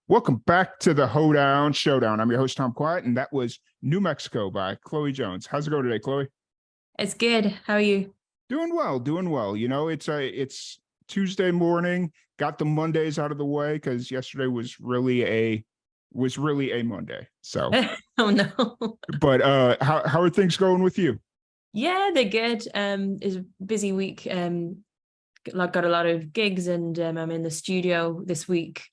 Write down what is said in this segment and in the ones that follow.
Welcome back to the Hoedown Showdown. I'm your host, Tom Quiet, and that was New Mexico by Chloe Jones. How's it going today, Chloe? It's good. How are you? Doing well, doing well. It's Tuesday morning. Got the Mondays out of the way because yesterday was really a Monday. So, Oh no. but how are things going with you? Yeah, they're good. It's a busy week. Got a lot of gigs and I'm in the studio this week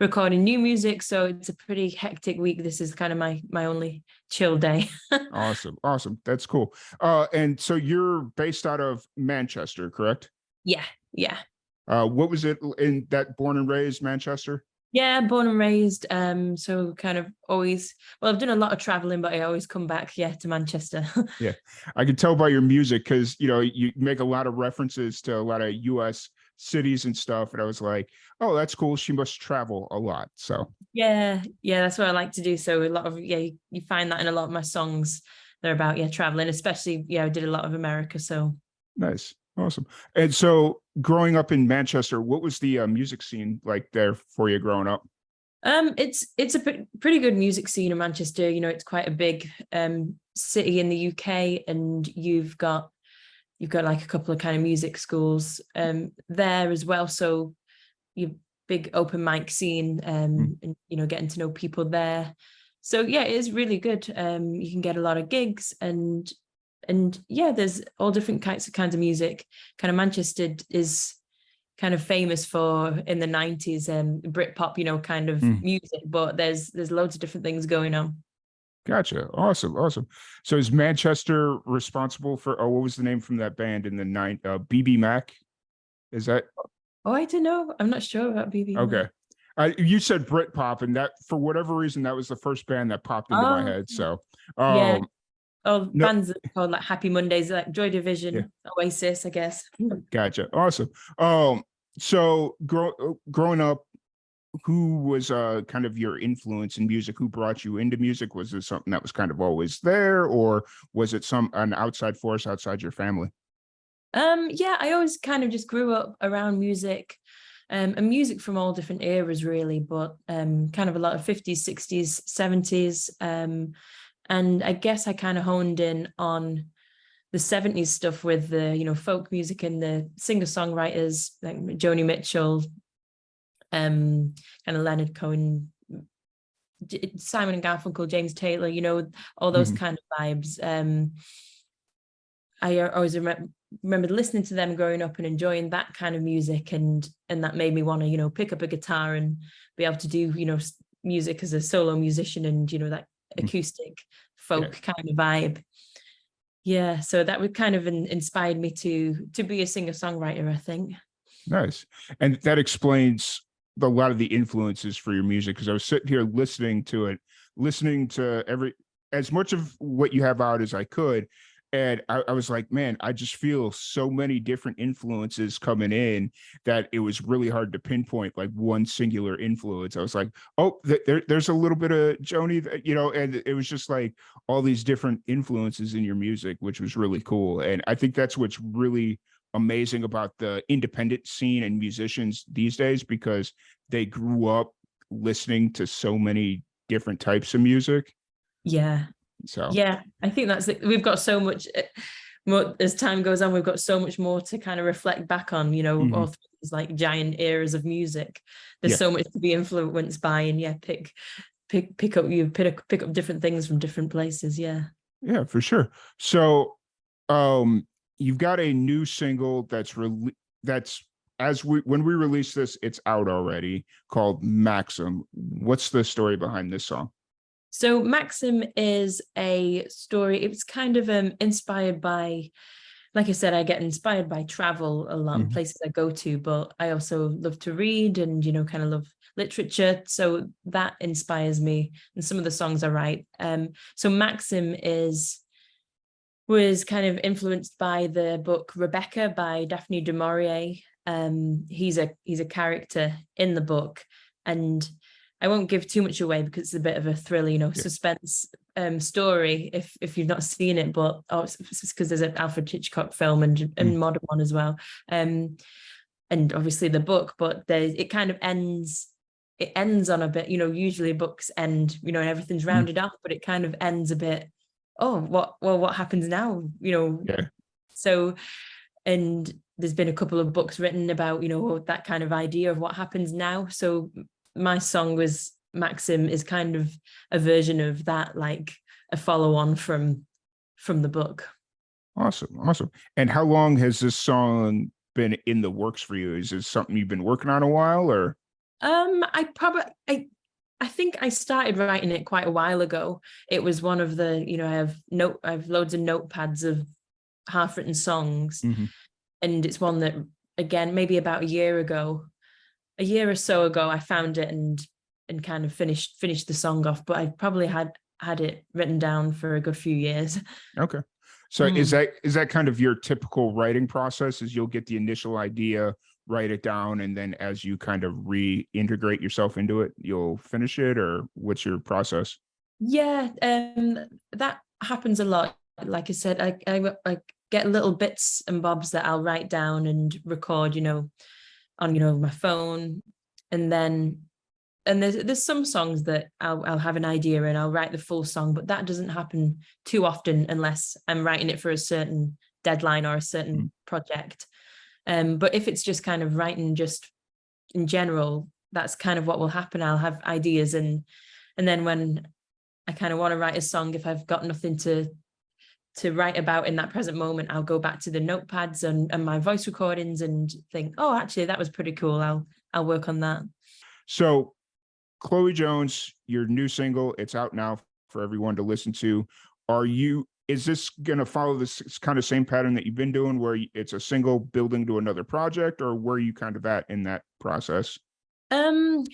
recording new music. So it's a pretty hectic week. This is kind of my only chill day. Awesome, awesome. That's cool. And so you're based out of Manchester, correct? Yeah, yeah. What was it in that born and raised Manchester? Yeah, born and raised. So kind of always, well, I've done a lot of traveling, but I always come back, yeah, to Manchester. Yeah, I can tell by your music because you make a lot of references to a lot of U.S. cities and stuff, and I was like, oh, that's cool. She must travel a lot. So Yeah, yeah, that's what I like to do. So a lot of, yeah, you find that in a lot of my songs. They're about, yeah, traveling, especially, yeah, I did a lot of America. So nice, awesome. And so, growing up in Manchester, what was the music scene like there for you growing up? it's a pretty good music scene in Manchester. It's quite a big city in the UK, and you've got like a couple of kind of music schools there as well. So you big open mic scene, and getting to know people there. So yeah, it is really good. You can get a lot of gigs, and yeah, there's all different kinds of music. Kind of Manchester is kind of famous for in the 90s Britpop, kind of Mm, music, but there's loads of different things going on. gotcha. Awesome, awesome. So is Manchester responsible for? Oh, what was the name from that band in the nine? BB Mac. Is that Oh, I don't know. I'm not sure about BB okay? Man. You said Britpop, and that for whatever reason that was the first band that popped into my Oh, head. So, yeah. um, Oh, no, bands that are called like Happy Mondays, like Joy yeah, Division, Oasis, I guess. gotcha. Awesome. So growing up, who was kind of your influence in music? Who brought you into music? Was it something that was kind of always there, or was it an outside force outside your family? Yeah, I always kind of just grew up around music, and music from all different eras, really, but kind of a lot of 50s, 60s, 70s. And I guess I kind of honed in on the 70s stuff with the, folk music and the singer-songwriters like Joni Mitchell, kind of Leonard Cohen, Simon and Garfunkel, James Taylor, all those Mhm. kind of vibes. I always remember listening to them growing up and enjoying that kind of music, and that made me want to, pick up a guitar and be able to do, music as a solo musician, and that acoustic Yeah, folk kind of vibe. Yeah, so that would kind of inspired me to be a singer-songwriter, I think. nice. And that explains a lot of the influences for your music because I was sitting here listening to it, listening to every as much of what you have out as I could. And I was like, man, I just feel so many different influences coming in that it was really hard to pinpoint like one singular influence. I was like, oh, there's a little bit of Joni, and it was just like all these different influences in your music, which was really cool. And I think that's what's really amazing about the independent scene and musicians these days because they grew up listening to so many different types of music. Yeah, So, yeah, I think that's it. We've got so much more as time goes on. We've got so much more to kind of reflect back on. mhm, All through these like giant eras of music. There's yeah, so much to be influenced by, and yeah, pick up different things from different places. Yeah. yeah, for sure. So, you've got a new single that's as we when we release this, it's out already called Maxim. What's the story behind this song? So Maxim is a story. It was kind of inspired by, like I said, I get inspired by travel a lot and Mhm. places I go to, but I also love to read and, kind of love literature. So that inspires me. And some of the songs I write. So Maxim was kind of influenced by the book Rebecca by Daphne du Maurier. He's a character in the book, and I won't give too much away because it's a bit of a thriller, Yeah. suspense story if you've not seen it. But it's because there's an Alfred Hitchcock film Mm. and modern one as well, and obviously the book. But it kind of ends it ends on a bit, usually books end, and everything's Mm. rounded off, but it kind of ends a bit, oh, what happens now? Yeah. So, and there's been a couple of books written about, that kind of idea of what happens now. So my song was Maxim is kind of a version of that, like a follow on from the book. Awesome. Awesome. And how long has this song been in the works for you? Is it something you've been working on a while, or? I think I started writing it quite a while ago. It was one of the, I have loads of notepads of half written songs. Mhm. And it's one that, again, maybe about a year or so ago, I found it and kind of finished the song off. But I probably had it written down for a good few years. Okay. So is that kind of your typical writing process? Is you'll get the initial idea, write it down, and then as you kind of reintegrate yourself into it, you'll finish it, or what's your process? Yeah, that happens a lot. Like I said, I get little bits and bobs that I'll write down and record, on my phone, and then there's some songs that I'll have an idea and I'll write the full song, but that doesn't happen too often unless I'm writing it for a certain deadline or a certain project. But if it's just kind of writing just in general, that's kind of what will happen. I'll have ideas, and then when I kind of want to write a song, if I've got nothing to write about in that present moment, I'll go back to the notepads and my voice recordings and think, oh, actually, that was pretty cool. I'll work on that. So Chloe Jones, your new single, it's out now for everyone to listen to. Is this going to follow this kind of same pattern that you've been doing, where it's a single building to another project, or where are you kind of at in that process? I'm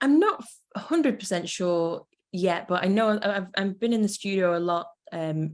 not 100% sure yet, but I know I've been in the studio a lot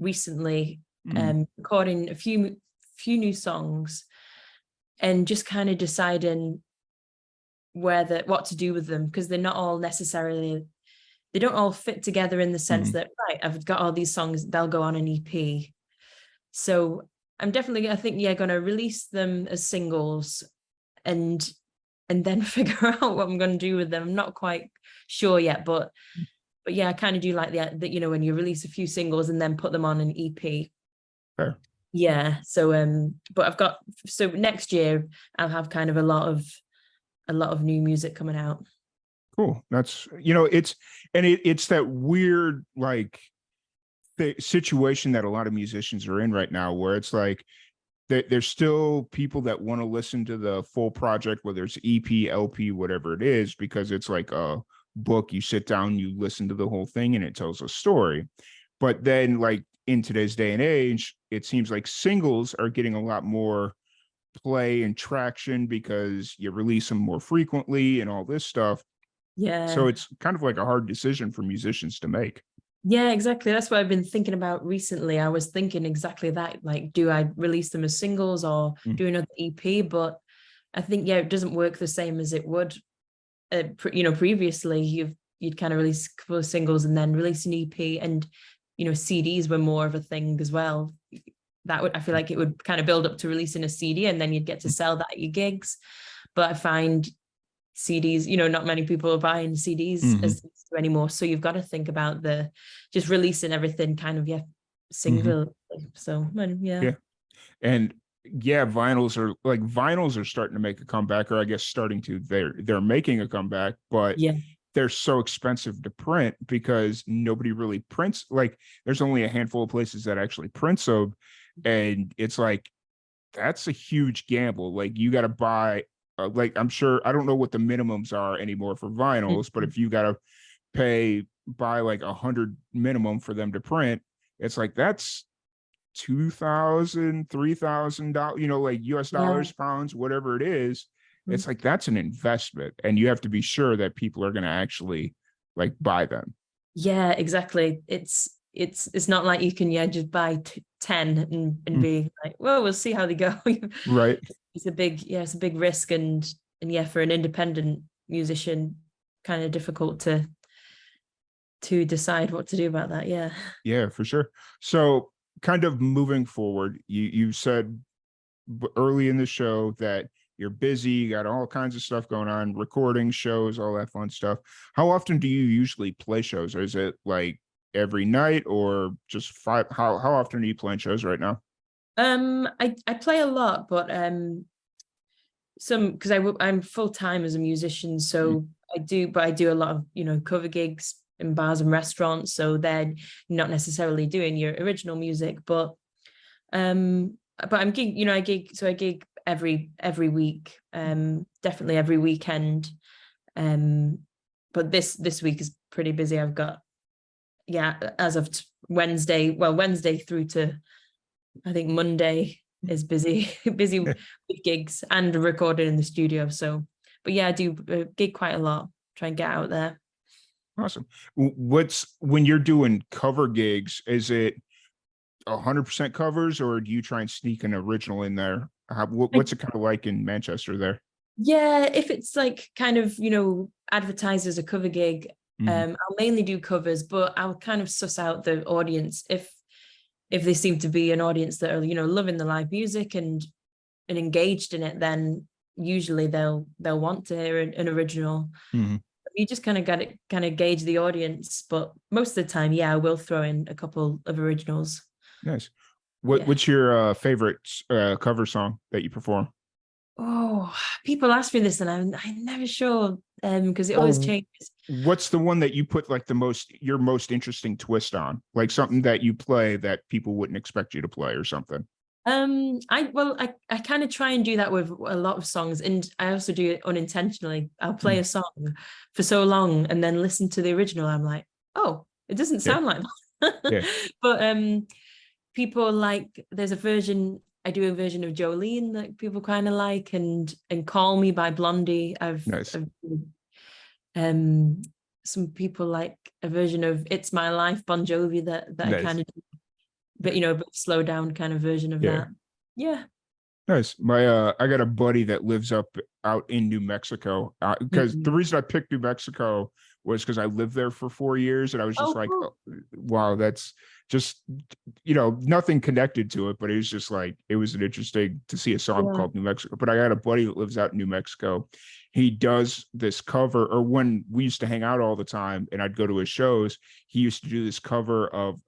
recently, recording a few new songs, and just kind of deciding what to do with them, because they're not all necessarily, they don't all fit together in the sense that, right, I've got all these songs, they'll go on an EP. So I'm definitely, I think, going to release them as singles and then figure out what I'm going to do with them. I'm not quite sure yet, but yeah, I kind of do like that, when you release a few singles and then put them on an EP. Fair. Yeah. So but next year I'll have kind of a lot of new music coming out. Cool. That's, it's that weird, like, the situation that a lot of musicians are in right now, where it's like there's still people that want to listen to the full project, whether it's EP, LP, whatever it is, because it's like a book. You sit down, you listen to the whole thing, and it tells a story. But then, like, in today's day and age, it seems like singles are getting a lot more play and traction because you release them more frequently and all this stuff. Yeah. So it's kind of like a hard decision for musicians to make. Yeah, exactly. That's what I've been thinking about recently. I was thinking exactly that. Like, do I release them as singles or do another EP? But I think, it doesn't work the same as it would, previously. You'd kind of release a couple of singles and then release an EP, and, CDs were more of a thing as well. I feel like it would kind of build up to releasing a CD, and then you'd get to sell that at your gigs. But I find CDs, not many people are buying CDs as anymore. So you've got to think about just releasing everything kind of, single. So yeah. And vinyls are starting to make a comeback, or I guess they're making a comeback, but they're so expensive to print because nobody really prints. Like, there's only a handful of places that actually print. So, and it's like, that's a huge gamble. Like, you got to buy, I'm sure, I don't know what the minimums are anymore for vinyls, but if you got to buy like 100 minimum for them to print, it's like, that's $2,000, $3,000, like US dollars, pounds, whatever it is. It's like, that's an investment, and you have to be sure that people are going to actually like buy them. Yeah, exactly. It's not like you can just buy 10 and be like, well, we'll see how they go. Right. It's a big risk, and for an independent musician, kind of difficult to decide what to do about that. Yeah, for sure. So, kind of moving forward, you said early in the show that you're busy, you got all kinds of stuff going on, recording shows, all that fun stuff. How often do you usually play shows? Or is it like every night or just five? How often are you playing shows right now? I play a lot, but some because I'm full time as a musician, Mm. so I do a lot of cover gigs in bars and restaurants. So they're not necessarily doing your original music, but I'm gig, I gig every week, definitely every weekend. Um, but this week is pretty busy. I've got as of Wednesday through to I think Monday is busy, busy with gigs and recording in the studio. So, but yeah, I do gig quite a lot. Try and get out there. Awesome. What's when you're doing cover gigs, is it 100% covers or do you try and sneak an original in there? What's it kind of like in Manchester there? Yeah, if it's like kind of, advertised as a cover gig, Mhm. I'll mainly do covers, but I'll kind of suss out the audience if they seem to be an audience that are, loving the live music and engaged in it, then usually they'll want to hear an original. Mhm. You just kind of got to kind of gauge the audience, but most of the time, yeah, I will throw in a couple of originals. Nice. Yeah. What's your favorite cover song that you perform? Oh, people ask me this, and I'm never sure because it always Or changes. what's the one that you put like your most interesting twist on? Like something that you play that people wouldn't expect you to play or something. I kind of try and do that with a lot of songs, and I also do it unintentionally. I'll play Mm. a song for so long and then listen to the original. I'm like, oh, it doesn't Yeah. sound like Yeah. that. But people like there's a version I do a version of Jolene that people kind of like, and Call Me by Blondie. Nice. I've um some people like a version of It's My Life Bon Jovi that I kind Nice. of but a bit slow down kind of version of Yeah. that. Yeah. Nice. I got a buddy that lives up out in New Mexico. Because the Mhm. reason I picked New Mexico was because I lived there for 4 years, and I was just Oh, like, cool. oh, wow, that's just nothing connected to it, but it was just like it was an interesting to see a song Yeah. called New Mexico. But I got a buddy that lives out in New Mexico. He does this cover, or when we used to hang out all the time, and I'd go to his shows, he used to do this cover of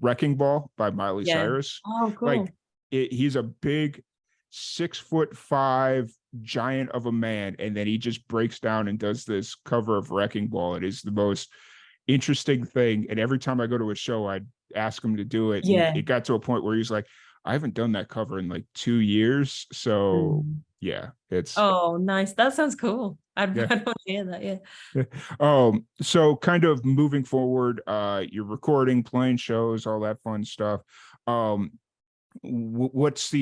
Wrecking Ball by Miley Yeah. Cyrus. Oh, Like cool. he's a big 6'5" giant of a man, and then he just breaks down and does this cover of Wrecking Ball. It is the most interesting thing. And every time I go to a show, I'd ask him to do it. And Yeah. it got to a point where he's like, I haven't done that cover in like 2 years. So Mm. yeah, it's Oh, nice. That sounds cool. yeah. I'd want to hear that. Yeah. So kind of moving forward, you're recording, playing shows, all that fun stuff. Um, what's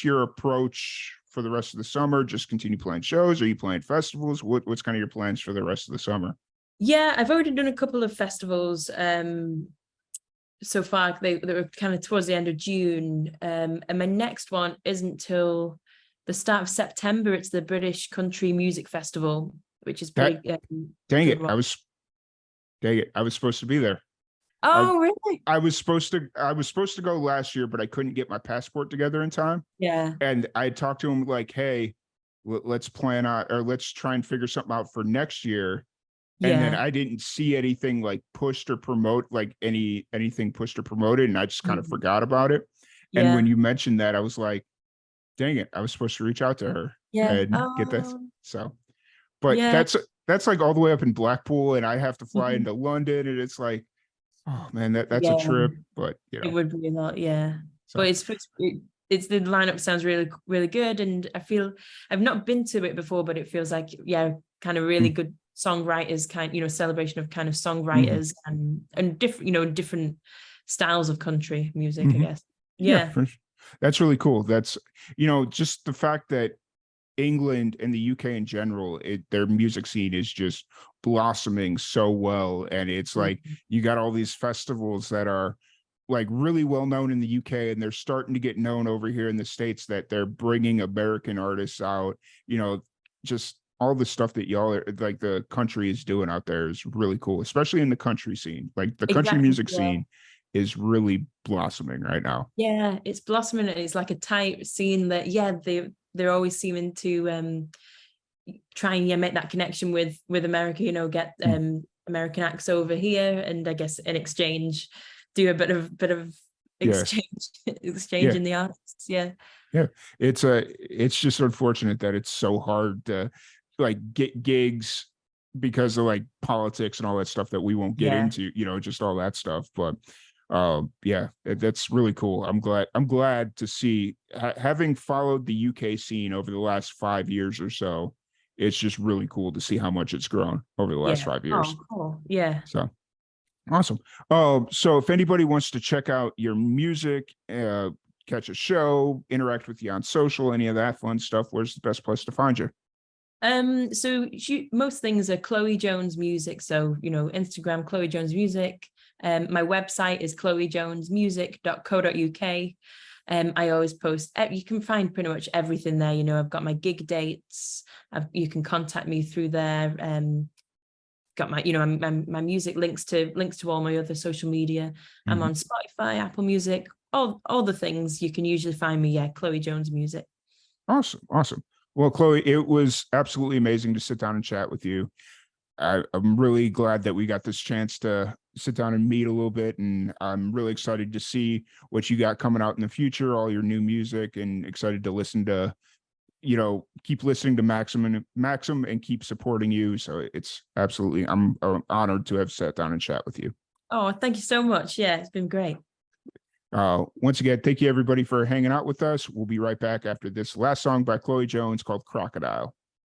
your approach for the rest of the summer? Just continue playing shows? Are you playing festivals? What's kind of your plans for the rest of the summer? Yeah, I've already done a couple of festivals so far. They were kind of towards the end of June. And my next one isn't till the start of September. It's the British Country Music Festival, which is That pretty dang good it, one. I was supposed to be there. I Oh, really? I was supposed to go last year, but I couldn't get my passport together in time. Yeah. And I talked to him like, hey, let's plan out, or let's try and figure something out for next year. And then Yeah. I didn't see anything like pushed or promote, like anything pushed or promoted, and I just kind of Mhm. forgot about it. And when Yeah. you mentioned that, I was like, dang it, I was supposed to reach out to her Yeah. and get that. Oh, So, but yeah. that's like all the way up in Blackpool, and I have to fly Mhm. into London, and it's like, oh man, that's a Yeah. trip. But It would be a lot, yeah. But so it's the lineup sounds really good, and I feel I've not been to it before, but it feels like kind of really mm, good songwriters, celebration of kind of mhm, songwriters and different different styles of country music, I mhm. guess. Yeah, Yeah. that's really cool. That's just the fact that England and the UK in general, their music scene is just blossoming so well. And it's like Mhm. you got all these festivals that are like really well known in the UK, and they're starting to get known over here in the States, that they're bringing American artists out. Just all the stuff that y'all are like the country is doing out there is really cool, especially in the country scene. Like the country Exactly. music Yeah. scene is really blossoming right now. Yeah, it's blossoming and it's like a tight scene that they're always seeming to try and make that connection with America, you know, get American acts over here, and I guess in exchange do a bit of Yes. exchange Yeah. in the arts. Yeah. Yeah. It's just unfortunate that it's so hard to like get gigs because of like politics and all that stuff that we won't get Yeah. into, you know, just all that stuff. But yeah, that's really cool. I'm glad to see, having followed the UK scene over the last 5 years or so, it's just really cool to see how much it's grown over the last Yeah. 5 years. Oh, cool. Yeah. So awesome. So if anybody wants to check out your music, catch a show, interact with you on social, any of that fun stuff, where's the best place to find you? So most things are Chloe Jones Music. So, you know, Instagram, Chloe Jones Music. My website is chloejonesmusic.co.uk. I always post, you can find pretty much everything there. You know, I've got my gig dates. You can contact me through there. Got my, you know, my music links to all my other social media. I'm on Spotify, Apple Music, all the things you can usually find me. Yeah, Chloe Jones Music. Awesome. Well, Chloe, it was absolutely amazing to sit down and chat with you. I'm really glad that we got this chance to sit down and meet a little bit, and I'm really excited to see what you got coming out in the future, all your new music, and excited to listen to, you know, keep listening to Maxim and keep supporting you. So it's absolutely, I'm honored to have sat down and chat with you. Oh, thank you so much. Yeah, it's been great. Once again, thank you everybody for hanging out with us. We'll be right back after this last song by Chloe Jones called Crocodile.